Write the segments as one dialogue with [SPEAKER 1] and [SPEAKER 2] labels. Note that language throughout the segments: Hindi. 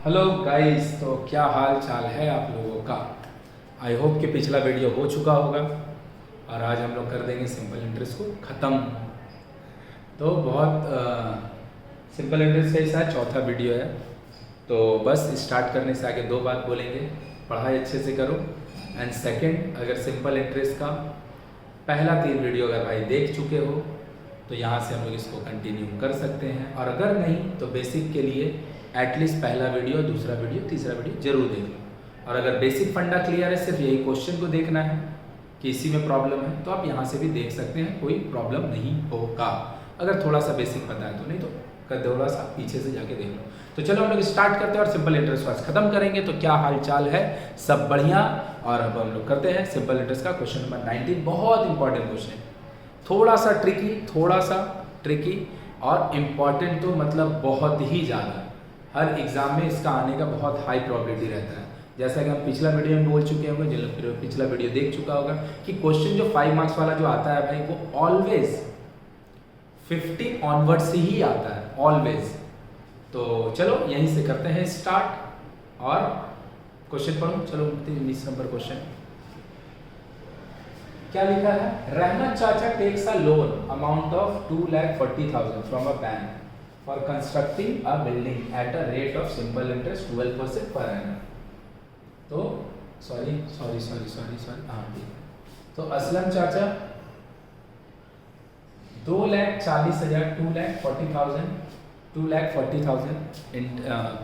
[SPEAKER 1] हेलो गाइस, तो क्या हाल चाल है आप लोगों का। आई होप कि पिछला वीडियो हो चुका होगा और आज हम लोग कर देंगे सिंपल इंटरेस्ट को ख़त्म। तो बहुत सिंपल इंटरेस्ट का ही शायद चौथा वीडियो है। तो बस स्टार्ट करने से आगे दो बात बोलेंगे, पढ़ाई अच्छे से करो एंड सेकंड, अगर सिंपल इंटरेस्ट का पहला 3 वीडियो अगर भाई देख चुके हो तो यहाँ से हम लोग इसको कंटिन्यू कर सकते हैं, और अगर नहीं तो बेसिक के लिए एटलीस्ट पहला वीडियो, दूसरा वीडियो, तीसरा वीडियो जरूर देख लो। और अगर बेसिक फंडा क्लियर है, सिर्फ यही क्वेश्चन को देखना है कि इसी में प्रॉब्लम है, तो आप यहाँ से भी देख सकते हैं, कोई प्रॉब्लम नहीं होगा अगर थोड़ा सा बेसिक पता है तो। नहीं तो थोड़ा सा पीछे से जाके देख लो। तो चलो हम लोग स्टार्ट करते हैं और सिंपल इंटरेस्ट आज खत्म करेंगे। तो क्या हाल चाल है, सब बढ़िया। और अब हम लोग करते हैं सिंपल इंटरेस्ट का क्वेश्चन नंबर 19। बहुत इंपॉर्टेंट क्वेश्चन, थोड़ा सा ट्रिकी और इम्पॉर्टेंट, तो मतलब बहुत ही ज़्यादा। हर एग्जाम में इसका आने का बहुत हाई प्रोबेबिलिटी रहता है। जैसा कि हम पिछला वीडियो में बोल चुके होंगे, जिन लोग पिछला वीडियो देख चुका होगा, कि क्वेश्चन जो 5 मार्क्स वाला जो आता है भाई, वो ऑलवेज 50 ऑनवर्ड से ही आता है, ऑलवेज। तो चलो यहीं से करते हैं स्टार्ट और क्वेश्चन पढ़ो। चलो 19 नंबर क्वेश्चन क्या लिखा है। रहमत चाचा takes a loan amount of 2,40,000 from a bank for constructing a building at a rate of simple interest 12% per annum। तो सॉरी तो असलम चाचा 2,40,000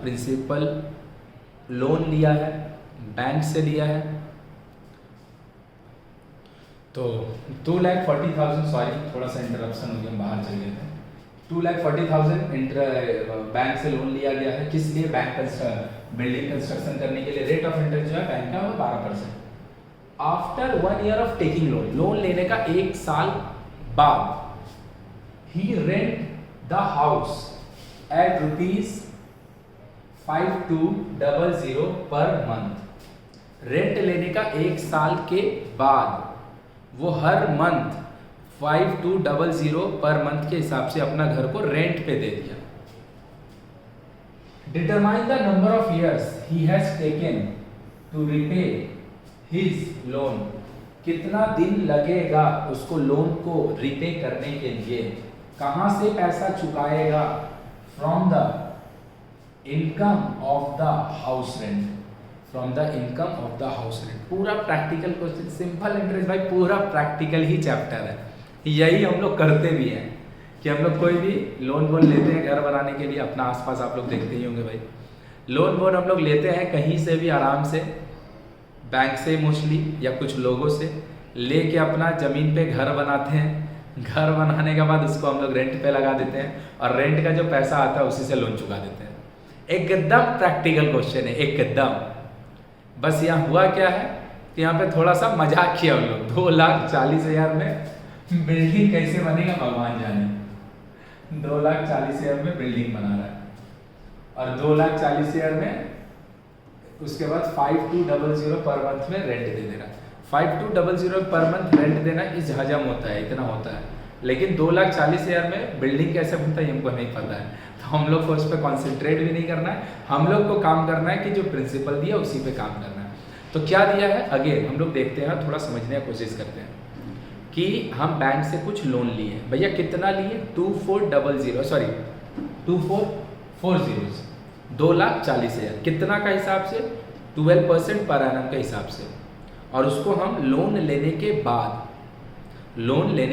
[SPEAKER 1] प्रिंसिपल लोन लिया है, बैंक से लिया है। तो 2,40,000, सॉरी थोड़ा सा इंटरप्शन हो गया, बाहर चल गए थे। 2,40,000 बैंक से लोन लिया गया है। किस लिए? बिल्डिंग कंस्ट्रक्शन करने के लिए। रेट ऑफ इंटरेस्ट जो है बैंक का वो 12%। After 1 year of taking loan लेने का 1 साल बाद, he rent the house at ₹5200 per month. Rent लेने का 1 साल के बाद वो हर मंथ 5200 पर मंथ के हिसाब से अपना घर को रेंट पे दे दिया। Determine the number of years he has taken to repay his loan. कितना दिन लगेगा उसको लोन को रिपे करने के लिए। कहां से पैसा चुकाएगा? From the income of the house rent. From the income of the house rent. पूरा प्रैक्टिकल क्वेश्चन, सिंपल इंटरेस्ट भाई पूरा प्रैक्टिकल ही चैप्टर है। यही हम लोग करते भी हैं कि हम लोग कोई भी लोन वोन लेते हैं घर बनाने के लिए। अपना आसपास आप लोग देखते ही होंगे भाई, लोन वोन हम लोग लेते हैं कहीं से भी आराम से, बैंक से मोस्टली या कुछ लोगों से लेके अपना ज़मीन पे घर बनाते हैं। घर बनाने के बाद उसको हम लोग रेंट पे लगा देते हैं और रेंट का जो पैसा आता है उसी से लोन चुका देते हैं। एकदम प्रैक्टिकल क्वेश्चन है, एकदम। बस यहाँ हुआ क्या है कि यहाँ पे थोड़ा सा मजाक किया हम लोग। 2,40,000 में बिल्डिंग कैसे बनेगा भगवान जाने। 2,40,000 में बिल्डिंग बना रहा है और 2,40,000 में उसके बाद 5200 पर मंथ में रेंट दे दे रहा है। 5200 पर मंथ रेंट देना इस हजम होता है, इतना होता है। लेकिन 2,40,000 में बिल्डिंग कैसे बनता है हमको नहीं पता है, तो हम लोग को उस पर कॉन्सेंट्रेट भी नहीं करना है। हम लोग को काम करना है कि जो प्रिंसिपल दिया उसी पे काम करना है। तो क्या दिया है अगेन हम लोग देखते हैं, थोड़ा समझने की कोशिश करते हैं कि हम बैंक से कुछ लोन लिए भैया। कितना लिए? 2,40,000 2,40,000। कितना का हिसाब से? 12% पर एनम के हिसाब से। और उसको हम लोन लेने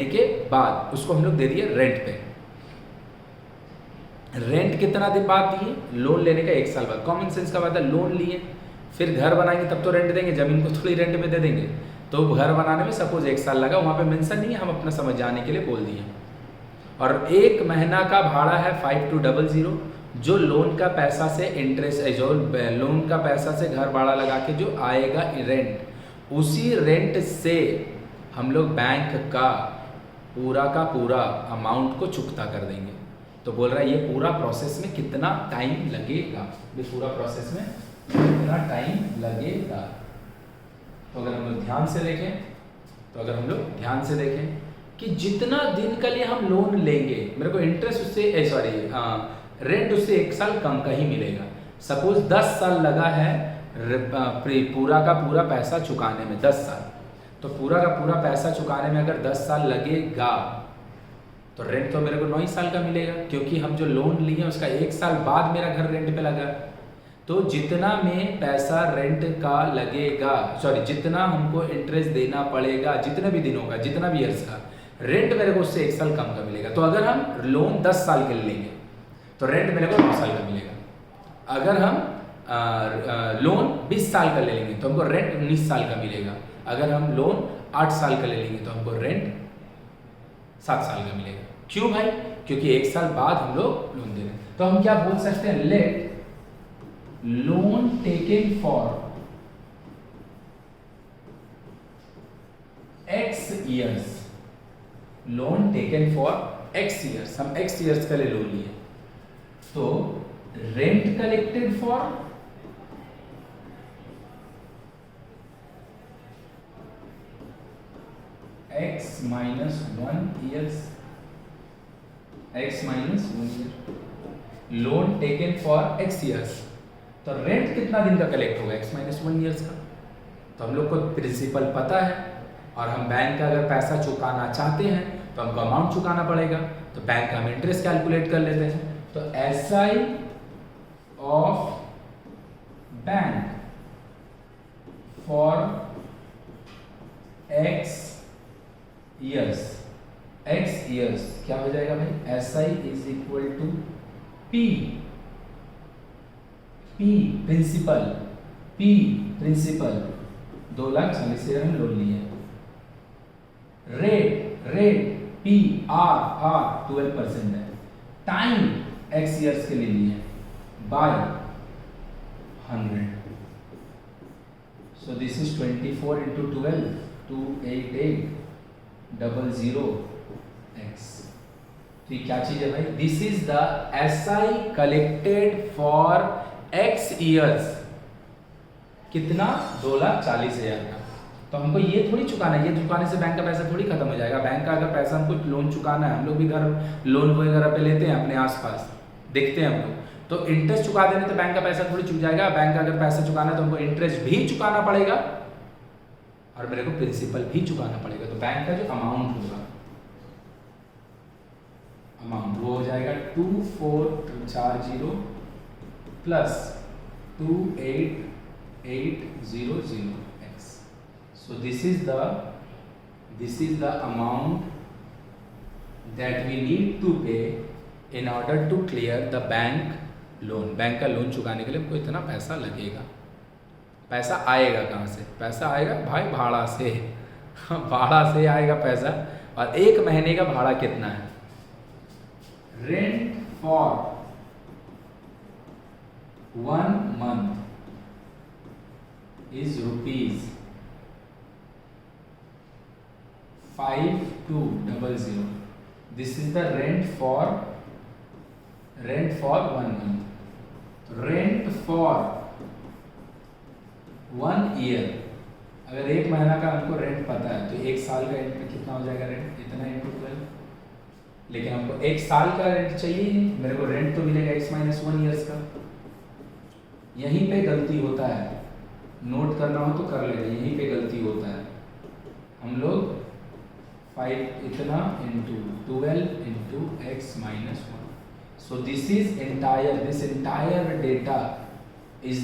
[SPEAKER 1] के बाद उसको हम लोग दे दिए रेंट पे। रेंट कितना दिन बाद दिए? लोन लेने का 1 साल बाद। कॉमन सेंस का बात है, लोन लिए फिर घर बनाएंगे तब तो रेंट देंगे, जमीन को थोड़ी रेंट में दे देंगे। तो घर बनाने में सपोज 1 साल लगा, वहाँ पे मेंशन नहीं है, हम अपना समझ जाने के लिए बोल दिए। और 1 महीना का भाड़ा है 5200, जो लोन का पैसा से इंटरेस्ट, जो लोन का पैसा से घर भाड़ा लगा के जो आएगा रेंट, उसी रेंट से हम लोग बैंक का पूरा अमाउंट को चुकता कर देंगे। तो बोल रहा है ये पूरा प्रोसेस में कितना टाइम लगेगा, ये पूरा प्रोसेस में कितना टाइम लगेगा। तो अगर हम लोग ध्यान से देखें कि जितना दिन के लिए हम लोन लेंगे, मेरे को इंटरेस्ट उससे रेंट उससे 1 साल कम का ही मिलेगा। सपोज 10 साल लगा है पूरा का पूरा पैसा चुकाने में, 10 साल, तो पूरा का पूरा पैसा चुकाने में अगर 10 साल लगेगा तो रेंट तो मेरे को 9 ही साल का मिलेगा, क्योंकि हम जो लोन लिए उसका 1 साल बाद मेरा घर रेंट पे लगा। तो जितना में पैसा रेंट का लगेगा, सॉरी जितना हमको इंटरेस्ट देना पड़ेगा, जितने भी दिनों का, जितना भी ईयर्स का, रेंट मेरे को उससे 1 साल कम का मिलेगा। तो अगर हम लोन 10 साल के लिए लेंगे तो रेंट मेरे को 9 साल का मिलेगा। अगर हम लोन 20 साल का ले लेंगे तो हमको रेंट 19 साल का मिलेगा। अगर हम लोन 8 साल का ले लेंगे तो हमको रेंट 7 साल का मिलेगा। क्यों भाई? क्योंकि 1 साल बाद हम लोग लोन दे रहे हैं। तो हम क्या बोल सकते हैं, let alone taken for X years, loan taken for X years, हम X years का ले लोन लिए, तो rent collected for X minus 1 years, X minus 1 year, loan taken for X years, तो रेंट कितना दिन का कलेक्ट होगा, X minus 1 years का। तो हम लोग को प्रिंसिपल पता है, और हम बैंक का अगर पैसा चुकाना चाहते हैं तो हमको अमाउंट चुकाना पड़ेगा, तो बैंक का हम इंटरेस्ट कैलकुलेट कर लेते हैं। तो SI of bank for X years, X years क्या हो जाएगा भाई, SI is equal to P principal 2,40,000 हम लोन लिए, रेट P R 12% है, टाइम X years के लिए लिए बाय 100, so this is 24 into 12, 288,000x। तो ये क्या चीज है भाई, this is the SI collected for X years, कितना, 2,40,000 का। तो हमको ये थोड़ी चुकाना है, ये चुकाने से बैंक का पैसा थोड़ी खत्म हो जाएगा। बैंक का अगर पैसा हमको लोन चुकाना है, हम लोग भी घर लोन वगैरह पे लेते हैं, अपने आसपास देखते हैं हम लोग, तो इंटरेस्ट चुका देने तो बैंक का पैसा थोड़ी चुक जाएगा। बैंक का अगर पैसा चुकाना है तो हमको इंटरेस्ट भी चुकाना पड़ेगा और मेरे को प्रिंसिपल भी चुकाना पड़ेगा। तो बैंक का जो अमाउंट होगा, अमाउंट वो हो जाएगा 2440 plus 28800x। So this is the amount that we need to pay in order to clear the bank loan। Bank का लोन चुकाने के लिए हमको इतना पैसा लगेगा। पैसा आएगा कहाँ से? पैसा आएगा भाई भाड़ा से भाड़ा से आएगा पैसा। और 1 महीने का भाड़ा कितना है? Rent for 1 month is ₹5200। This is the rent for 1 month। Rent for 1 year, अगर 1 महीना का हमको रेंट पता है तो 1 साल का रेंट कितना हो जाएगा? रेंट इतना इंटू 12। लेकिन हमको 1 साल का रेंट चाहिए ही, मेरे को रेंट तो मिलेगा X minus 1 years का। यहीं पे गलती होता है, नोट करना हो तो कर लेना, यहीं पे गलती होता है। हम लोग 5 इतना into 12 into X minus 1। So this entire data is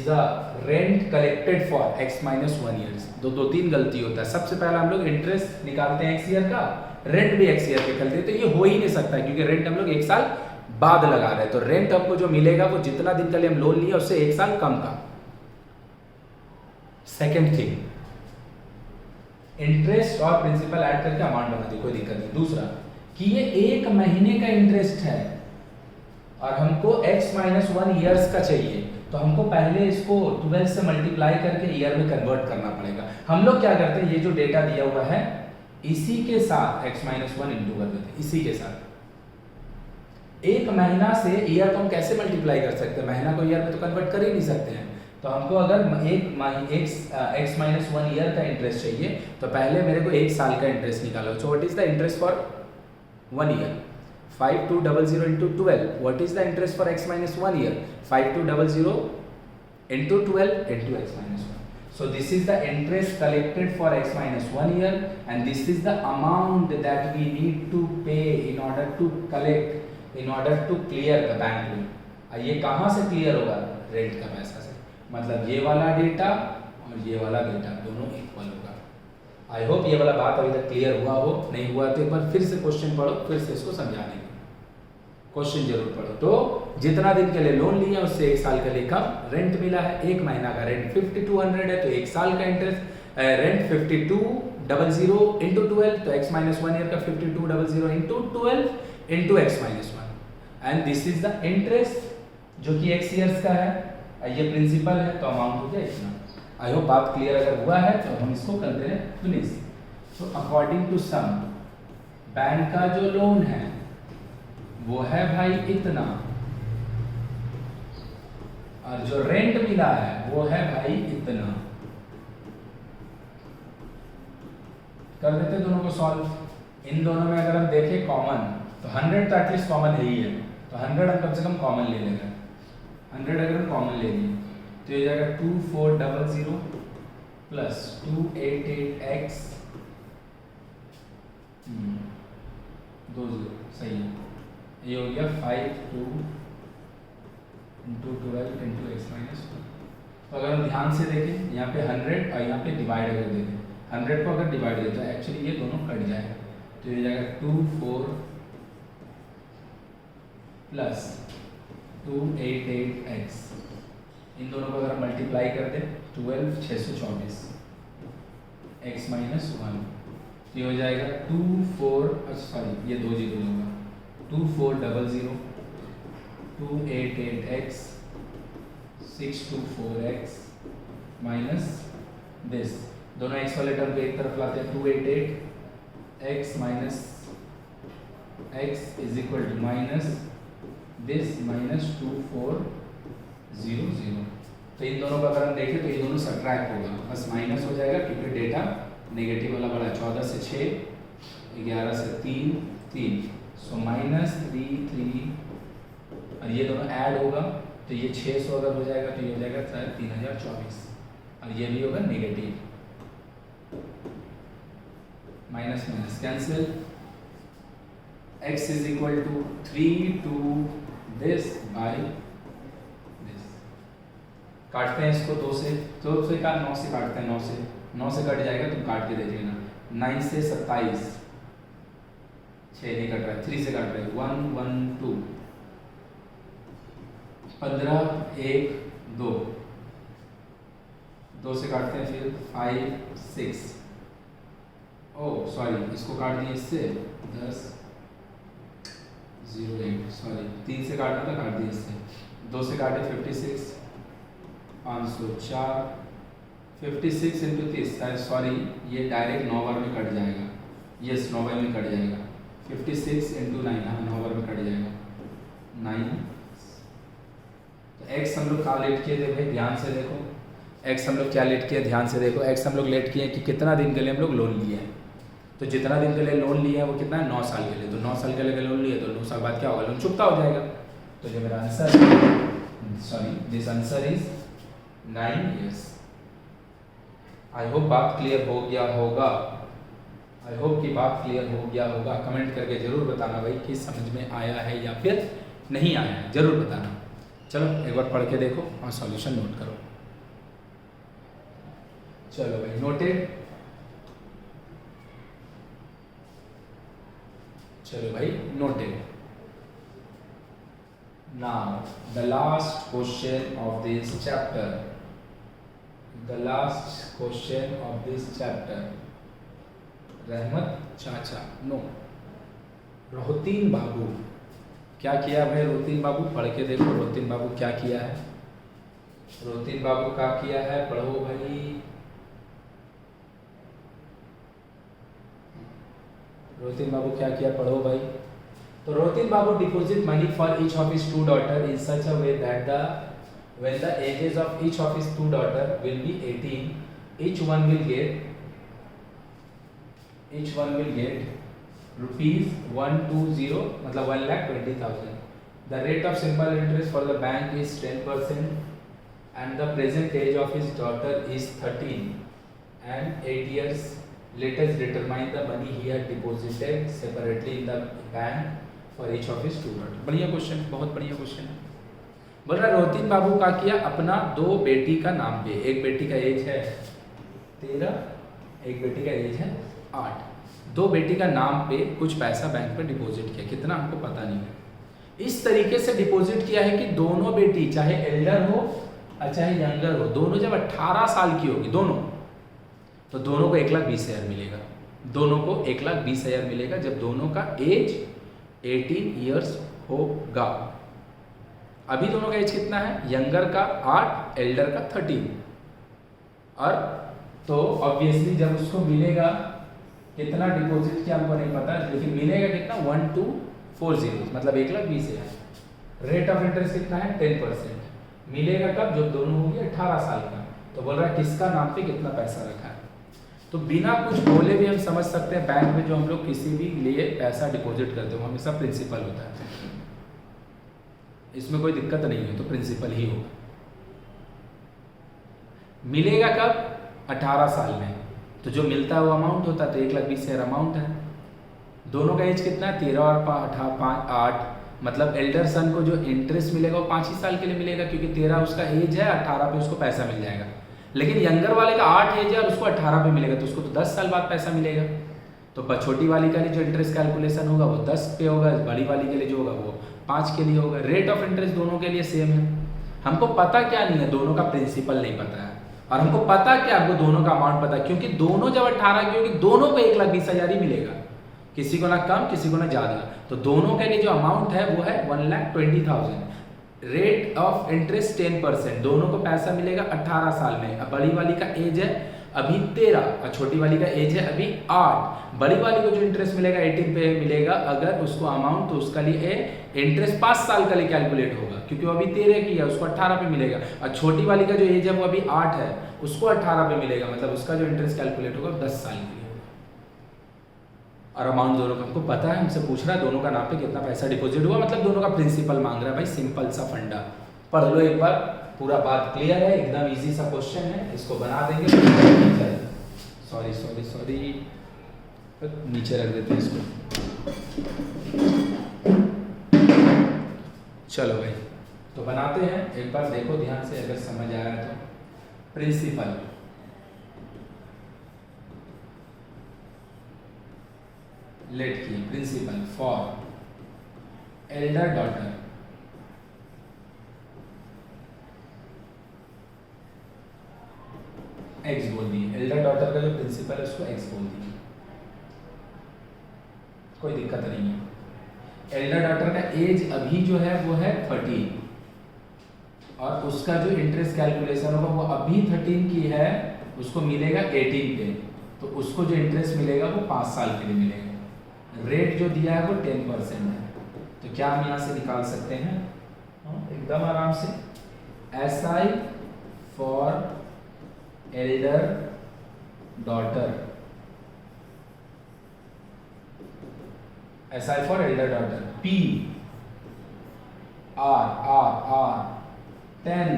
[SPEAKER 1] the rent collected for X minus 1 years। दो तीन गलती होता है। सबसे पहला हम लोग इंटरेस्ट निकालते हैं X year का, रेंट भी X year के निकलते हैं, तो ये हो ही नहीं सकता क्योंकि रेंट हम लोग 1 साल बाद लगा रहे हैं। तो रेंट हमको जो मिलेगा वो जितना दिन के लिए हम लोन लिए उससे 1 साल कम का। सेकेंड थिंग, इंटरेस्ट और प्रिंसिपल ऐड करके अमाउंट बना दी, कोई दिक्कत नहीं। दूसरा कि ये 1 महीने का इंटरेस्ट है और हमको X minus 1 years का चाहिए, तो हमको पहले इसको 12 से मल्टीप्लाई करके ईयर में कन्वर्ट करना पड़ेगा। हम लोग क्या करते हैं, ये जो डेटा दिया हुआ है इसी के साथ X minus 1 इंटू कर देते हैं, इसी के साथ। 1 महीना से ईयर को हम कैसे मल्टीप्लाई कर सकते हैं? महीना को ईयर में तो कन्वर्ट कर ही नहीं सकते हैं। तो हमको अगर X minus 1 ईयर का इंटरेस्ट चाहिए तो पहले मेरे को 1 साल का इंटरेस्ट निकालो। So what is the interest for 1 year? 5200 into 12. What is the interest for x minus 1 year? 5200 into 12 into x minus 1. So this is the interest collected for x minus 1 year, and this is the amount that we need to pay in order to collect, in order to clear the bank loan. ये कहाँ से क्लियर होगा? रेंट का पैसा से। मतलब ये वाला डेटा और ये वाला डेटा दोनों इक्वल होगा। आई होप ये वाला बात अभी तक क्लियर हुआ हो, नहीं हुआ तो एक बार फिर से क्वेश्चन पढ़ो, फिर से इसको समझाने की क्वेश्चन जरूर पढ़ो। तो जितना दिन के लिए लोन लिया उससे एक साल के लिए कम रेंट मिला है। एक महीना का रेंट 5200 है तो एक साल का इंटरेस्ट रेंट 5200 इंटू 12, तो x माइनस 1 ईयर का 5200 into 12 into x minus 1, and this is the interest जो कि x ईयर्स का है। ये प्रिंसिपल है तो अमाउंट हो गया इतना। आई होप बात क्लियर अगर हुआ है तो हम इसको करते हैं फिनिश। तो अकॉर्डिंग टू सम बैंक का जो लोन है वो है भाई इतना, और जो रेंट मिला है वो है भाई इतना। कर देते दोनों को सॉल्व। इन दोनों में अगर हम देखें कॉमन तो 100 तो एटलीस्ट कॉमन है ही है, तो 100 हम कम से कम कॉमन ले लेंगे। 100 अगर हम कॉमन ले लिए तो ये जाएगा 2400 प्लस 288x 20, सही है। ये हो गया 52 इंटू 12 इंटू एक्स माइनस 1। तो अगर हम ध्यान से देखें यहाँ पे 100 और यहाँ पे डिवाइड अगर देखें, 100 को अगर डिवाइड देते हैं एक्चुअली ये दोनों कट जाएगा, तो ये जाएगा 24 प्लस 288x। इन दोनों को अगर हम मल्टीप्लाई कर दें 12 624 x माइनस 1, तो ये हो जाएगा 24, ये 2 जीरो होगा 2400 288x 624x माइनस दिस। दोनों x वाले टर्म को एक तरफ लाते हैं 288x माइनस x is equal to minus this minus 2400। तो इन दोनों का अगर हम देखें तो ये दोनों सब्ट्रैक्ट होगा, बस माइनस हो जाएगा क्योंकि डेटा नेगेटिव वाला बड़ा। 14 से 6, 11 से 3, 3, सो माइनस 3 और ये दोनों ऐड होगा तो ये 600 अगर हो जाएगा तो ये हो जाएगा 3024, और ये भी होगा negative. Minus minus cancel, x is equal to 3 to this by this. काटते हैं इसको 2 से, तो 2 से 9 से काटते हैं, 9 से कट जाएगा, तुम काट के देख लेना। 9 से 27, 6 नहीं कट रहा है, 3 से काट रहे हैं 1 1 2, 15 1 2, 2 से काटते हैं फिर 5 6, ओह सॉरी इसको काट दिए इससे 10 0 8, सॉरी 3 से काटना था, काट दिए इससे। 2 से काटे 56 504, 56 इंटू 30, सॉरी ये डायरेक्ट 9 बार में कट जाएगा, यस 9 बार में कट जाएगा। 56 इंटू 9, हाँ 9 बार में कट जाएगा 9। तो x हम लोग कहाँ लेट किए थे भाई, ध्यान से देखो। x हम लोग क्या लेट किए, ध्यान से देखो। x हम लोग लेट किए कि कितना दिन के लिए हम लोग लोन लिए हैं, तो जितना दिन के लिए लोन लिया है वो कितना है 9 साल के लिए। तो 9 साल के लिए लोन लिए तो 9 साल बाद क्या होगा, लोन चुकता हो जाएगा। तो जो मेरा answer, sorry this answer is 9 years। I hope बात क्लियर हो गया होगा, आई होप कि बात क्लियर हो गया होगा। कमेंट करके जरूर बताना भाई कि समझ में आया है या फिर नहीं आया है, जरूर बताना। चलो एक बार पढ़ के देखो और सॉल्यूशन नोट करो। चलो भाई नोटेड, चलो भाई noted. Now the last question of this chapter, the last question of this chapter. रहमत चाचा, नो, रोहतीन बाबू क्या किया भाई? रोहतीन बाबू पढ़ के देखो, रोहतीन बाबू क्या किया है, रोहतीन बाबू क्या किया है, पढ़ो भाई। रोहतीन बाबू क्या किया, पढ़ो भाई। तो रोहतीन बाबू deposit money for each of his 2 daughters in such a way that when the ages of each of his 2 daughters will be 18, each one will get ₹120 मतलब 1,20,000. The rate of simple interest for the bank is 10% and the present age of his daughter is 13 and 8 years. Let us determine the money he had deposited separately in the bank for each of his two daughters. बढ़िया क्वेश्चन, बहुत बढ़िया क्वेश्चन है. बोल रहा रोहतिन बाबू का किया अपना 2 बेटी का नाम पे. एक बेटी का एज है 13, एक बेटी का एज है 8. 2 बेटी का नाम पे कुछ पैसा बैंक पे डिपॉजिट किया, कितना हमको पता नहीं है. इस तरीके से डिपॉजिट किया है कि दोनों बेटी चाहे एल्डर हो और चाहे यंगर हो, दोनों जब 18 साल की होगी दोनों, तो दोनों को 1,20,000 मिलेगा. दोनों को 1,20,000 मिलेगा जब दोनों का एज 18 ईयर्स होगा. अभी दोनों का एज कितना है? यंगर का 8, एल्डर का 13. और तो ऑब्वियसली जब उसको मिलेगा कितना डिपॉजिट किया हमको नहीं पता, लेकिन मिलेगा कितना 1240 मतलब 1,20,000. रेट ऑफ इंटरेस्ट कितना है 10%. मिलेगा कब? जब दोनों होंगे 18 साल का. तो बोल रहा है किसका नाम पे कितना पैसा रखा है. तो बिना कुछ बोले भी हम समझ सकते हैं बैंक में जो हम लोग किसी भी लिए पैसा डिपॉजिट करते हो हमेशा प्रिंसिपल होता है. इसमें कोई दिक्कत नहीं है, तो प्रिंसिपल ही होगा. मिलेगा कब? 18 साल में. तो जो मिलता है वो अमाउंट होता है, तो 1,20,000 अमाउंट है. दोनों का एज कितना है? 13 और 8 मतलब एल्डर सन को जो इंटरेस्ट मिलेगा वो 5 ही साल के लिए मिलेगा, क्योंकि 13 उसका एज है, 18 पे उसको पैसा मिल जाएगा. लेकिन यंगर वाले का 8 एज है और उसको 18 पे मिलेगा, तो उसको तो 10 साल बाद पैसा मिलेगा. तो छोटी वाली का लिए जो इंटरेस्ट कैलकुलेशन होगा वो 10 पे होगा, बड़ी वाली के लिए जो होगा वो 5 के लिए होगा. रेट ऑफ इंटरेस्ट दोनों के लिए सेम है. हमको पता क्या नहीं है? दोनों का प्रिंसिपल नहीं पता है. और हमको पता क्या? हमको दोनों का अमाउंट पता है, क्योंकि दोनों जब 18 की होगी दोनों को 1,20,000 ही मिलेगा, किसी को ना कम किसी को ना ज़्यादा. तो दोनों के लिए जो अमाउंट है वो है 1,20,000. Rate of interest 10%. दोनों को पैसा मिलेगा 18 साल में. अब बड़ी वाली का एज है अभी 13 और छोटी वाली का एज है अभी 8. बड़ी वाली को जो इंटरेस्ट मिलेगा 18 पे मिलेगा अगर उसको अमाउंट, तो उसका लिए इंटरेस्ट 5 साल का लिए कैलकुलेट होगा, क्योंकि वो अभी 13 की है, उसको 18 पे मिलेगा. और छोटी वाली का जो एज है वो अभी 8 है, उसको 18 पे मिलेगा, मतलब उसका जो इंटरेस्ट कैलकुलेट होगा 10 साल के लिए. और अमाउंट दोनों का हमको पता है. हमसे पूछ रहा है दोनों का नाम पे कितना पैसा डिपॉजिट हुआ, मतलब दोनों का प्रिंसिपल मांग रहा है. भाई सिंपल सा फंडा, पढ़ लो एक बार, पूरा बात क्लियर है. एकदम इजी सा क्वेश्चन है, इसको बना देंगे. सॉरी नीचे रख देते हैं इसको. चलो भाई तो बनाते हैं एक बार, देखो ध्यान से, अगर समझ आया तो. प्रिंसिपल लेट की principal for elder daughter x बोल दी. एल्डर डॉटर का जो प्रिंसिपल है उसको एक्स बोल दी, कोई दिक्कत नहीं है. एल्डर डॉटर का एज अभी जो है वो है 13 और उसका जो इंटरेस्ट कैलकुलेशन होगा वो अभी 13 की है, उसको मिलेगा 18 पे, तो उसको जो इंटरेस्ट मिलेगा वो 5 साल के लिए मिलेगा. रेट जो दिया है वो 10% है. तो क्या हम यहाँ से निकाल सकते हैं एकदम आराम से? SI for elder daughter, SI for elder daughter, P R 10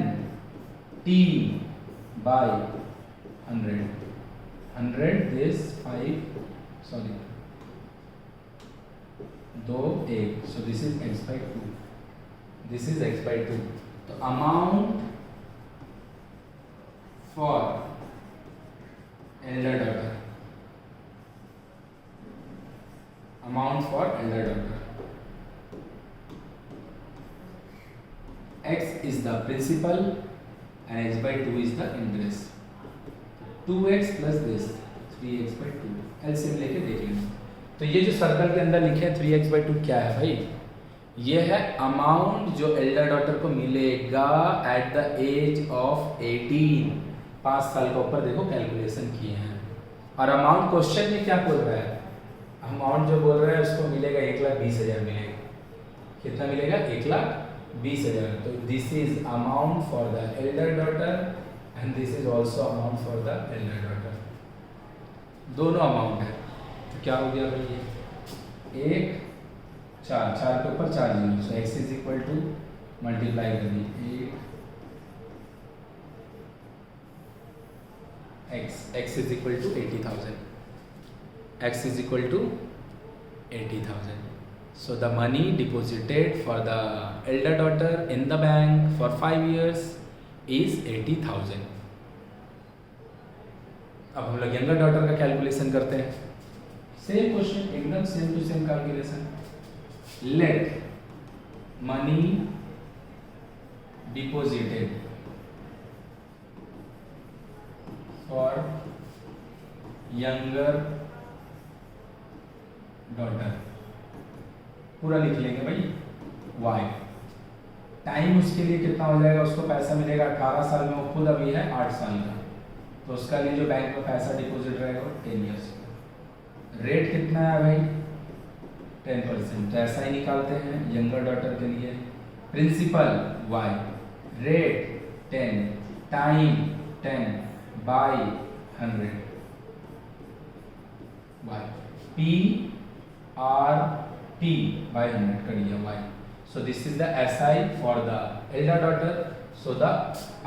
[SPEAKER 1] T by 100 this 5 sorry 2 1, so this is x by 2, this is x by 2. तो amount for elder daughter, amount for elder daughter, x is the principal and x by 2 is the interest. 2x plus this 3x by 2, LCM लेके देख लेंगे. तो ये जो सर्कल के अंदर लिखे हैं 3x by 2 क्या है भाई? ये है अमाउंट जो एल्डर डॉटर को मिलेगा एट द एज ऑफ 18. 5 साल का ऊपर देखो कैलकुलेशन किए हैं. और अमाउंट क्वेश्चन में क्या बोल रहा है? अमाउंट जो बोल रहा है उसको मिलेगा 1,20,000 मिलेगा. कितना मिलेगा? 1,20,000. तो this is amount for the Elder daughter and this is also amount for the Elder daughter. दोनों अमाउंट है. तो क्या हो गया भाई? ये एक चार, चार के ऊपर 4 जीरो, so x is equal to multiply कर दी x is equal to 80,000, x is equal to 80,000. So the money deposited for the elder daughter in the bank for 5 years is 80,000. अब हम लोग यंगर डॉटर का कैलकुलेशन करते हैं. सेम क्वेश्चन, एकदम same to same calculation. Let money deposited for younger daughter, पूरा लिख लेंगे भाई y. टाइम उसके लिए कितना हो जाएगा, उसको पैसा मिलेगा 18 साल में, वो खुद अभी है 8 साल का, तो उसका लिए जो बैंक में पैसा डिपॉजिट रहेगा वो 10 ईयर्स का. रेट कितना है भाई 10%, तो ऐसा ही निकालते हैं यंगर डॉटर के लिए. Principal y, rate 10, time 10 by 100 y, p r t by 100 कर दिया y. So this is the SI for the elder daughter. So the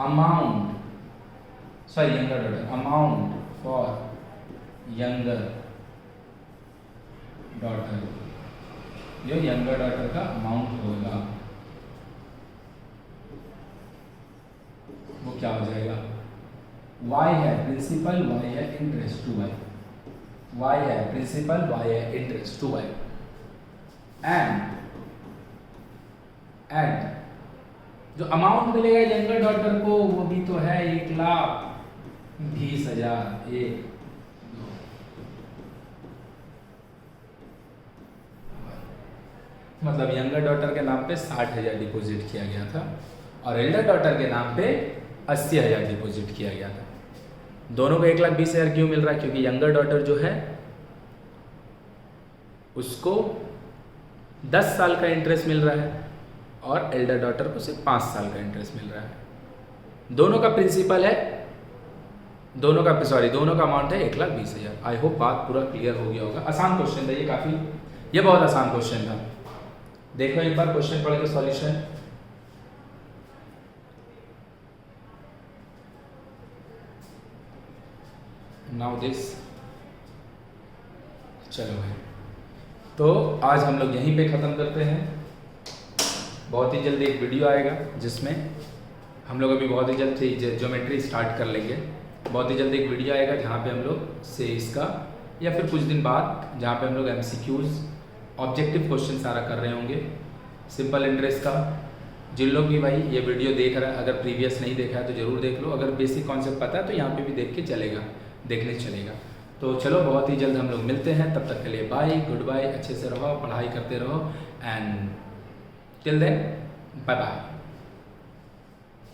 [SPEAKER 1] amount, sorry younger daughter, amount for younger daughter, जो younger daughter का amount होगा वो क्या हो जाएगा, y है प्रिंसिपल, y है इंटरेस्ट टू y है प्रिंसिपल, y है इंटरेस्ट टू y. एंड जो अमाउंट मिलेगा यंगर डॉटर को वो भी तो है 1,20,000. मतलब यंगर डॉटर के नाम पे 60,000 डिपॉजिट किया गया था और एल्डर डॉटर के नाम पे 80,000 डिपॉजिट किया गया था. दोनों को 1,20,000 क्यों मिल रहा है, क्योंकि यंगर डॉटर जो है उसको 10 साल का इंटरेस्ट मिल रहा है और एल्डर डॉटर को सिर्फ 5 साल का इंटरेस्ट मिल रहा है. दोनों का प्रिंसिपल है, दोनों का अमाउंट है 1,20,000. आई होप बात पूरा क्लियर हो गया होगा. आसान क्वेश्चन था ये, ये बहुत आसान क्वेश्चन था. देखो एक बार क्वेश्चन पढ़ के सॉल्यूशन. नाउ दिस, चलो भाई, तो आज हम लोग यहीं पे ख़त्म करते हैं. बहुत ही जल्दी एक वीडियो आएगा जिसमें हम लोग अभी बहुत ही जल्द से ज्योमेट्री स्टार्ट कर लेंगे. बहुत ही जल्दी एक वीडियो आएगा जहाँ पे हम लोग से इसका, या फिर कुछ दिन बाद जहाँ पे हम लोग MCQs ऑब्जेक्टिव क्वेश्चन सारा कर रहे होंगे सिंपल इंटरेस्ट का. जिन लोग भी भाई ये वीडियो देख रहा है, अगर प्रीवियस नहीं देखा है तो ज़रूर देख लो. अगर बेसिक कॉन्सेप्ट पता है तो यहाँ पे भी देख के चलेगा, देखने चलेगा. तो चलो बहुत ही जल्द हम लोग मिलते हैं. तब तक के लिए बाय, गुड बाय. अच्छे से रहो, पढ़ाई करते रहो, and till then bye bye.